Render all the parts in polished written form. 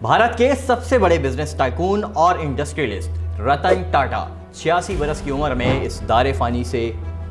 भारत के सबसे बड़े बिजनेस टाइकून और इंडस्ट्रियलिस्ट रतन टाटा 86 बरस की उम्र में इस दारे फानी से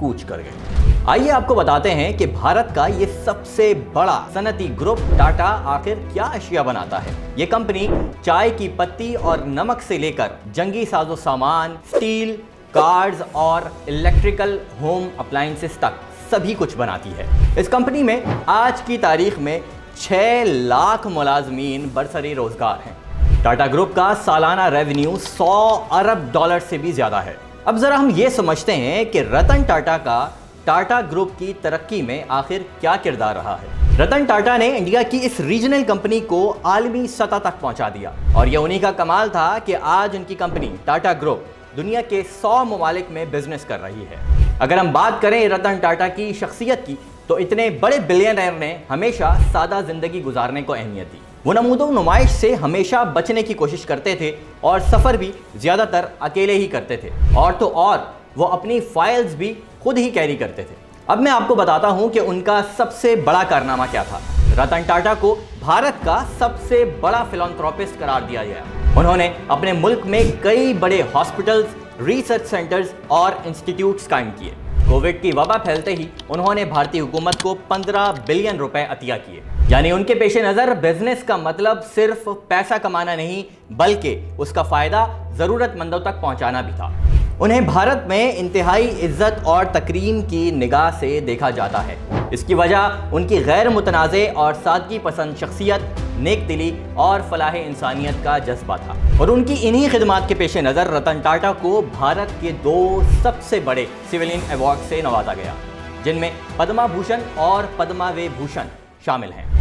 कूच कर गए। आइए आपको बताते हैं कि भारत का ये सबसे बड़ा सनती ग्रुप टाटा आखिर क्या अशिया बनाता है। ये कंपनी चाय की पत्ती और नमक से लेकर जंगी साजो सामान, स्टील, कार्स और इलेक्ट्रिकल होम अप्लायंसेस तक सभी कुछ बनाती है। इस कंपनी में आज की तारीख में 6 लाख मुलाजमीन बरसरी रोजगार हैं। टाटा ग्रुप का सालाना रेवेन्यू 100 अरब डॉलर से भी ज्यादा है। अब जरा हम ये समझते हैं कि रतन टाटा का टाटा ग्रुप की तरक्की में आखिर क्या किरदार रहा है। रतन टाटा ने इंडिया की इस रीजनल कंपनी को आलमी सतह तक पहुंचा दिया और यह उन्हीं का कमाल था कि आज उनकी कंपनी टाटा ग्रुप दुनिया के 100 ममालिक में बिजनेस कर रही है। अगर हम बात करें रतन टाटा की शख्सियत की, तो इतने बड़े बिलियनर ने हमेशा सादा जिंदगी गुजारने को अहमियत दी। वो नमूदो नुमाइश से हमेशा बचने की कोशिश करते थे और सफ़र भी ज़्यादातर अकेले ही करते थे। और तो और वो अपनी फाइल्स भी खुद ही कैरी करते थे। अब मैं आपको बताता हूँ कि उनका सबसे बड़ा कारनामा क्या था। रतन टाटा को भारत का सबसे बड़ा फिलैंथ्रोपिस्ट करार दिया गया। उन्होंने अपने मुल्क में कई बड़े हॉस्पिटल्स, रिसर्च सेंटर्स और इंस्टीट्यूट्स कायम किए। कोविड की वबा फैलते ही उन्होंने भारतीय हुकूमत को 15 बिलियन रुपए अतिया किए। यानी उनके पेश नज़र बिजनेस का मतलब सिर्फ पैसा कमाना नहीं, बल्कि उसका फ़ायदा ज़रूरतमंदों तक पहुंचाना भी था। उन्हें भारत में इंतहाई इज्जत और तकरीम की निगाह से देखा जाता है। इसकी वजह उनकी गैर मुतनाज़े और सादगी पसंद शख्सियत, नेक दिली और फलाह इंसानियत का जज्बा था। और उनकी इन्हीं खिदमात के पेश नज़र रतन टाटा को भारत के 2 सबसे बड़े सिविलियन अवार्ड से नवाजा गया, जिनमें पद्मा भूषण और पद्मा विभूषण शामिल हैं।